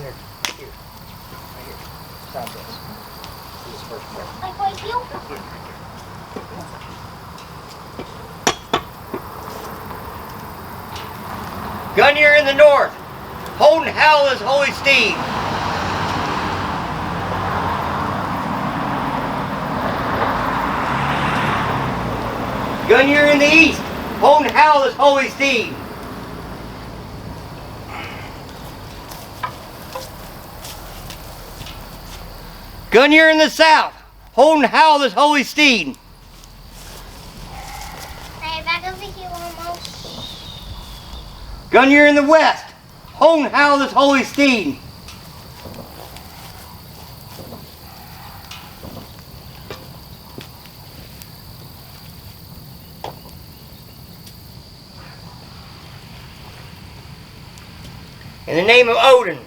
there. Here. Right here. Sign this. This is first prayer. Like right here? Gungnir in the north, hold and howl his holy steed. Gungnir in the east, hold and howl his holy steed. Gungnir in the south, hold and howl his holy steed. Hey, back over here almost. Gungnir in the west, hold and howl his holy steed. In the name of Odin,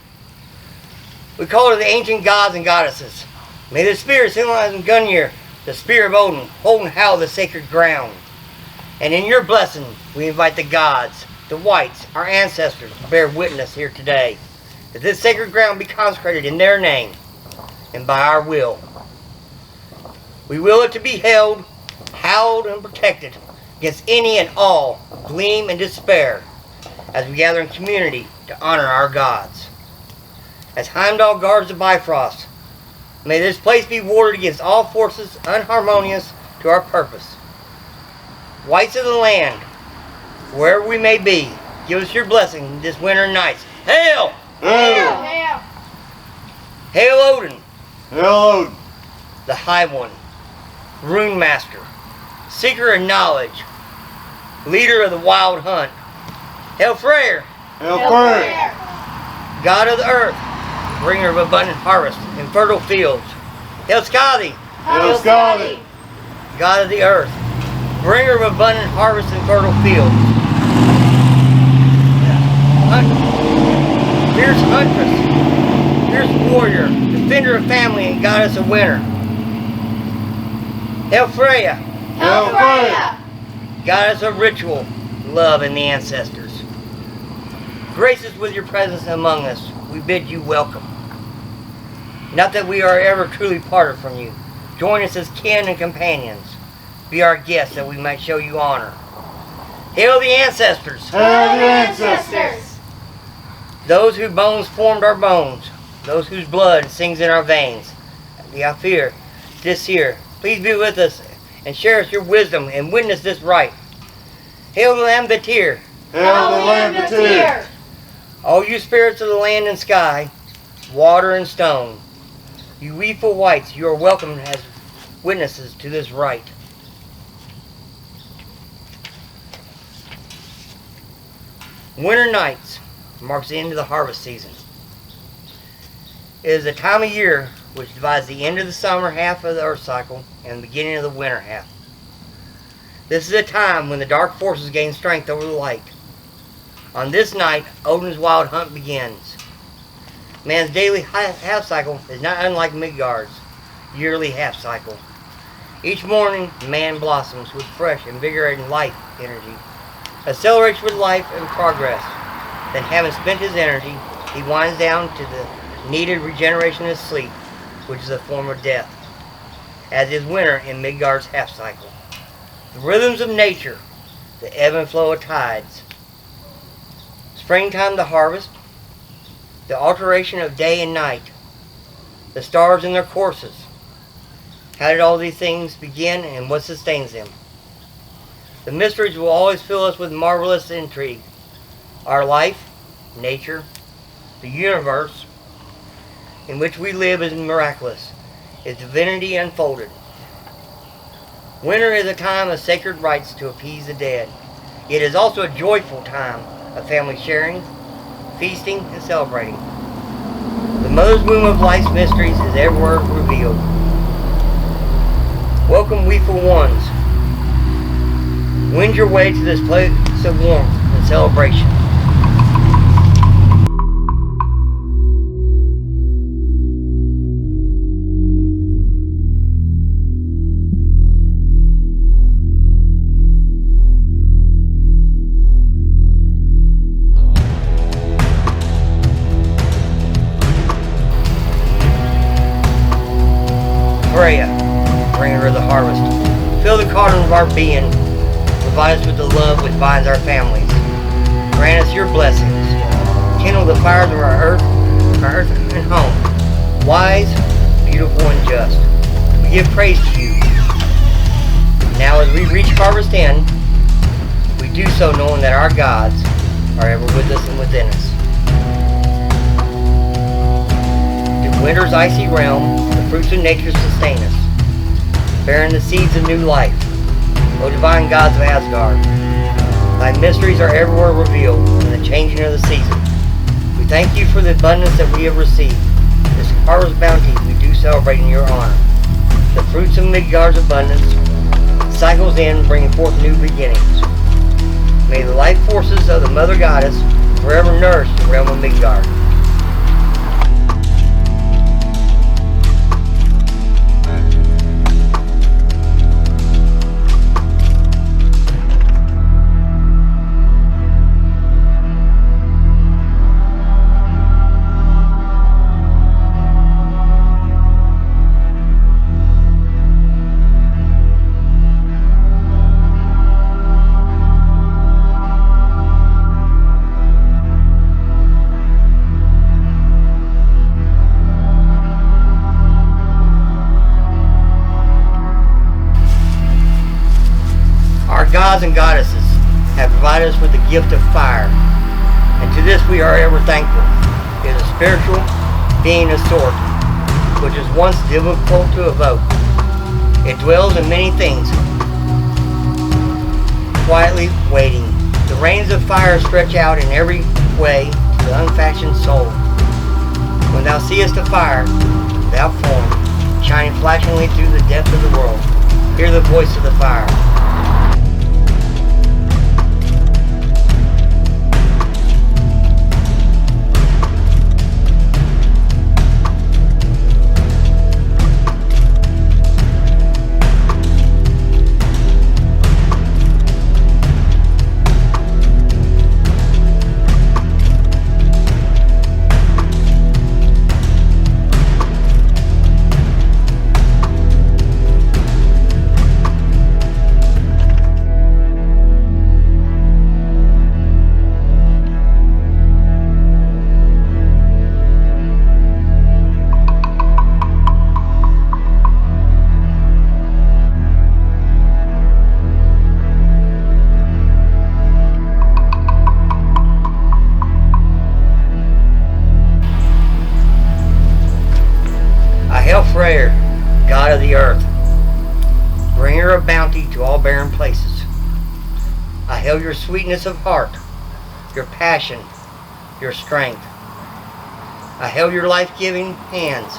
we call to the ancient gods and goddesses. May the spirit symbolizing Gungnir, the spirit of Odin, hold and howl the sacred ground. And in your blessing, we invite the gods, the whites, our ancestors, to bear witness here today, that this sacred ground be consecrated in their name and by our will. We will it to be held, howled, and protected against any and all gleam and despair as we gather in community to honor our gods. As Heimdall guards the Bifrost, may this place be warded against all forces unharmonious to our purpose. Whites of the land, wherever we may be, give us your blessing this winter nights. Hail! Hail! Hail! Hail Odin, Hail Odin! the High One, Rune Master, Seeker of Knowledge, Leader of the Wild Hunt. Hail Freyr, Hail Freyr! God of the Earth, Bringer of abundant harvest and fertile fields. Hail Skadi, Hail Skadi! God of the Earth, Bringer of abundant harvest and fertile fields. Fierce huntress, fierce warrior, defender of family and goddess of winter. Hail Freya, Hail Freya! goddess of ritual, love, and the ancestors. Grace us with your presence among us. We bid you welcome. Not that we are ever truly parted from you. Join us as kin and companions. Be our guests that we might show you honor. Hail the ancestors! Hail the ancestors! Those whose bones formed our bones. Those whose blood sings in our veins. The Afir, this here, please be with us and share us your wisdom and witness this rite. Hail the Lambatir! Hail the Lambatir! All you spirits of the land and sky, water and stone, you weeful whites, you are welcome as witnesses to this rite. Winter nights marks the end of the harvest season. It is a time of year which divides the end of the summer half of the earth cycle and the beginning of the winter half. This is a time when the dark forces gain strength over the light. On this night, Odin's wild hunt begins. Man's daily half cycle is not unlike Midgard's yearly half cycle. Each morning, man blossoms with fresh, invigorating life energy, accelerates with life and progress. Then, having spent his energy, he winds down to the needed regeneration of sleep, which is a form of death, as is winter in Midgard's half cycle. The rhythms of nature, the ebb and flow of tides, springtime, the harvest, the alteration of day and night, the stars in their courses. How did all these things begin and what sustains them? The mysteries will always fill us with marvelous intrigue. Our life, nature, the universe in which we live is miraculous, is divinity unfolded. Winter is a time of sacred rites to appease the dead. It is also a joyful time of family sharing, feasting, and celebrating. The mother's womb of life's mysteries is everywhere revealed. Welcome, weeful ones. Wend your way to this place of warmth and celebration. giver of the harvest. Fill the cauldron of our being. Provide us with the love which binds our families. Grant us your blessings. Kindle the fires of our earth and home. Wise, beautiful, and just. We give praise to you. Now as we reach harvest end, we do so knowing that our gods are ever with us and within us. Through winter's icy realm, the fruits of nature sustain us, bearing the seeds of new life. O divine gods of Asgard, thy mysteries are everywhere revealed in the changing of the season. We thank you for the abundance that we have received. This harvest bounty we do celebrate in your honor. The fruits of Midgard's abundance cycles in, bringing forth new beginnings. May the life forces of the Mother Goddess forever nourish the realm of Midgard. Gods and goddesses have provided us with the gift of fire, and to this we are ever thankful. It is a spiritual being of sort, which is once difficult to evoke. It dwells in many things, quietly waiting. The rains of fire stretch out in every way to the unfashioned soul. When thou seest the fire, without form, shining flashingly through the depth of the world, hear the voice of the fire. Freyr, God of the earth, bringer of bounty to all barren places. I hail your sweetness of heart, your passion, your strength. I hail your life-giving hands,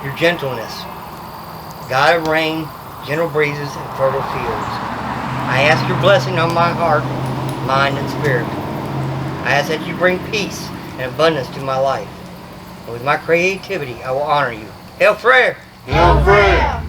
your gentleness. God of rain, gentle breezes, and fertile fields. I ask your blessing on my heart, mind, and spirit. I ask that you bring peace and abundance to my life. And with my creativity, I will honor you. Hail Freyr! Hail Freyr!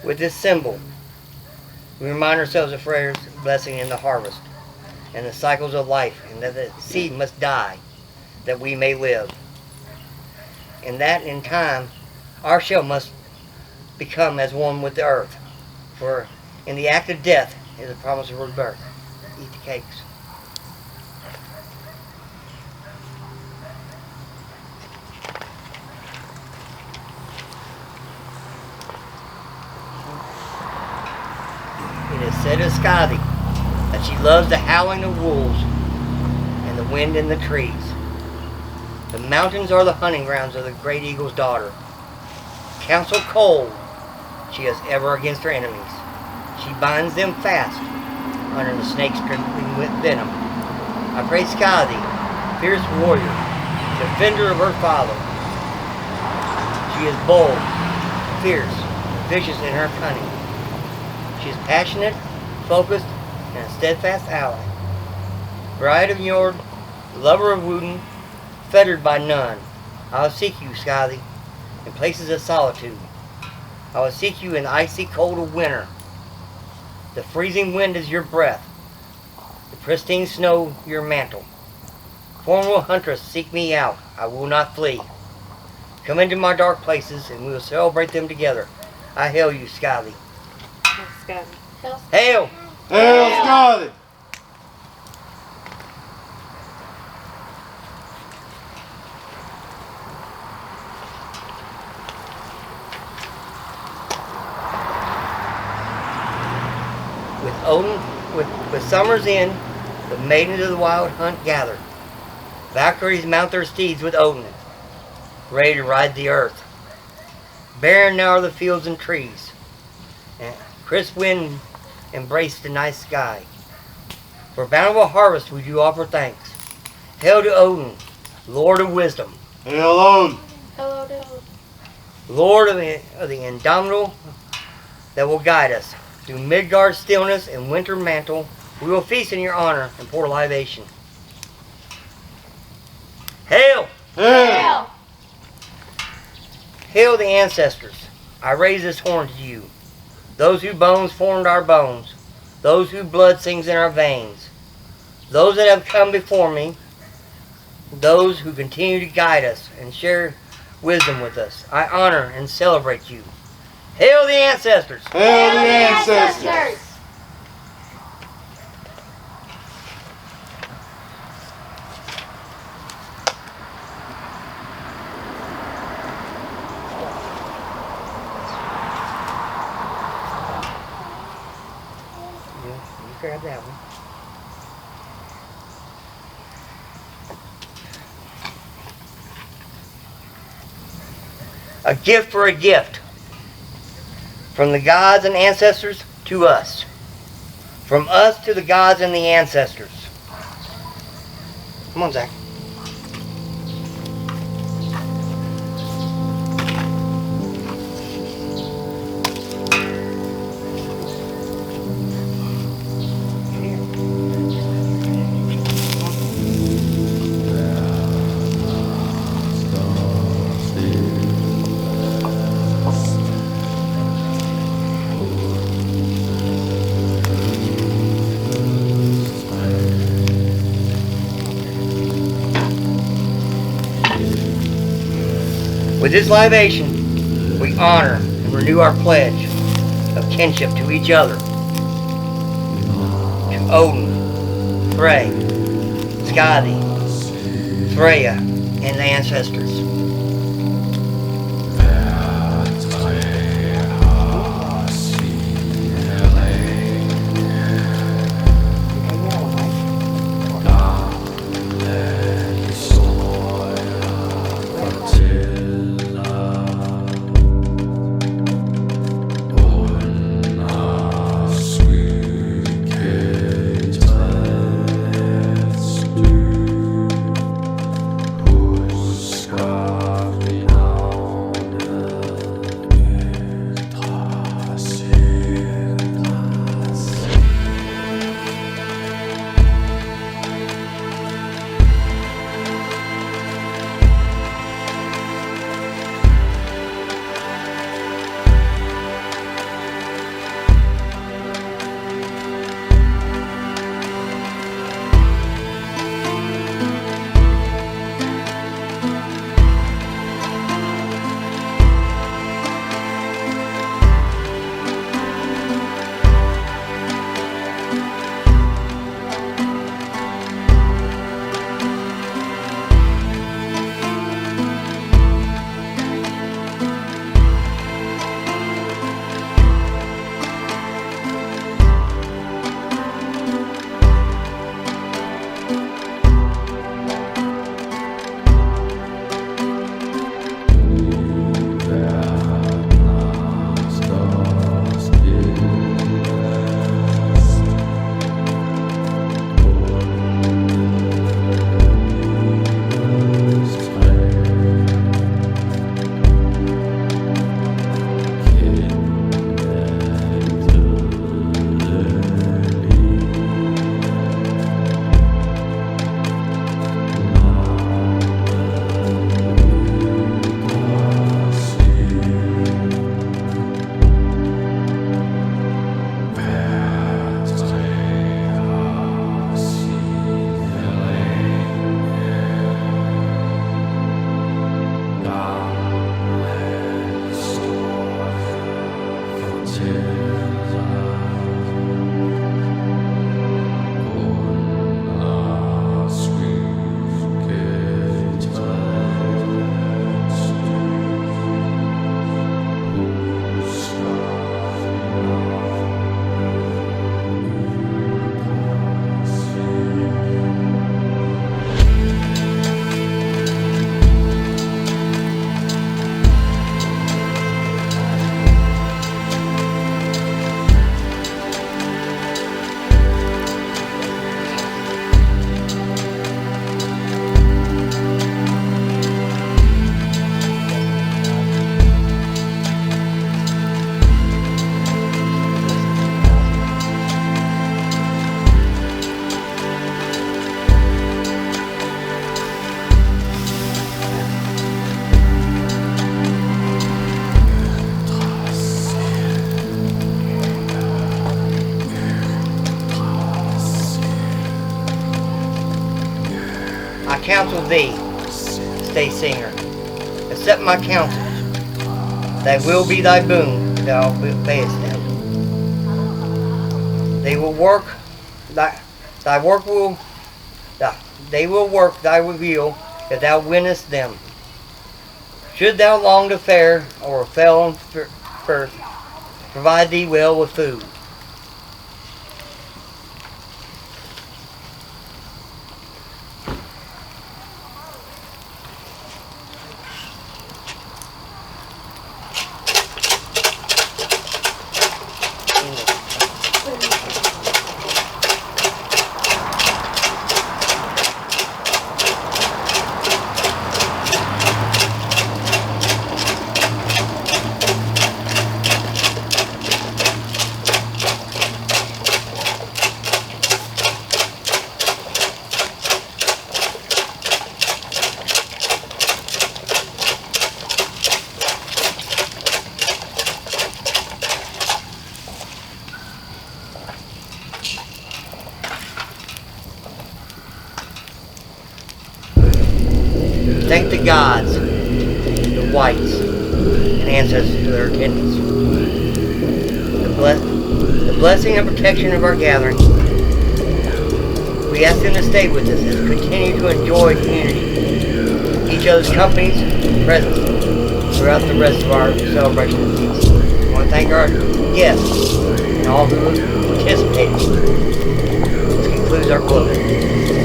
With this symbol, we remind ourselves of Freyr's blessing in the harvest and the cycles of life, and that the seed must die that we may live. And that in time, our shell must become as one with the earth. For in the act of death is a promise of rebirth. Eat the cakes. It is said of Skadi that she loves the howling of wolves and the wind in the trees. The mountains are the hunting grounds of the great eagle's daughter. Counsel cold she has ever against her enemies. She binds them fast under the snake's dripping with venom. I pray Skadi, fierce warrior, defender of her father. She is bold, fierce, vicious in her cunning. She is passionate, focused, and a steadfast ally. Bride of Njord, lover of Odin, fettered by none. I will seek you, Skadi, in places of solitude. I will seek you in the icy cold of winter. The freezing wind is your breath, the pristine snow your mantle. Formidable huntress, seek me out. I will not flee. Come into my dark places, and we will celebrate them together. I hail you, Skadi. Skadi. Hail! Hail Skadi! With Odin, with summer's end, the maidens of the wild hunt gather. Valkyries mount their steeds with Odin, ready to ride the earth. Barren now are the fields and trees, and crisp wind embrace the night sky. For bountiful harvest would you offer thanks. Hail to Odin, Lord of wisdom. Hail Odin! Hello, dude. Lord of the indomitable that will guide us. Through Midgard's stillness and winter mantle, we will feast in your honor and pour libation. Hail! Hail! Hail the ancestors. I raise this horn to you. Those whose bones formed our bones. Those whose blood sings in our veins. Those that have come before me. Those who continue to guide us and share wisdom with us. I honor and celebrate you. Hail the ancestors! Hail the ancestors! You grab that one. A gift for a gift. From the gods and ancestors to us. From us to the gods and the ancestors. Come on, Zach. With this libation, we honor and renew our pledge of kinship to each other, to Odin, Frey, Skadi, Freya, and the ancestors. Skadi. counsel thee, stay singer. Accept my counsel. Thy will be thy boon, thou obeyest them. They will work thy work will they will work thy will if thou winnest them. Should thou long to fare or fail on first, provide thee well with food. Thank the gods, the whites, and ancestors for their attendance. The blessing and protection of our gathering. We ask them to stay with us as we continue to enjoy community, each other's companies and presence throughout the rest of our celebration of peace. I want to thank our guests and all who participated. This concludes our closing.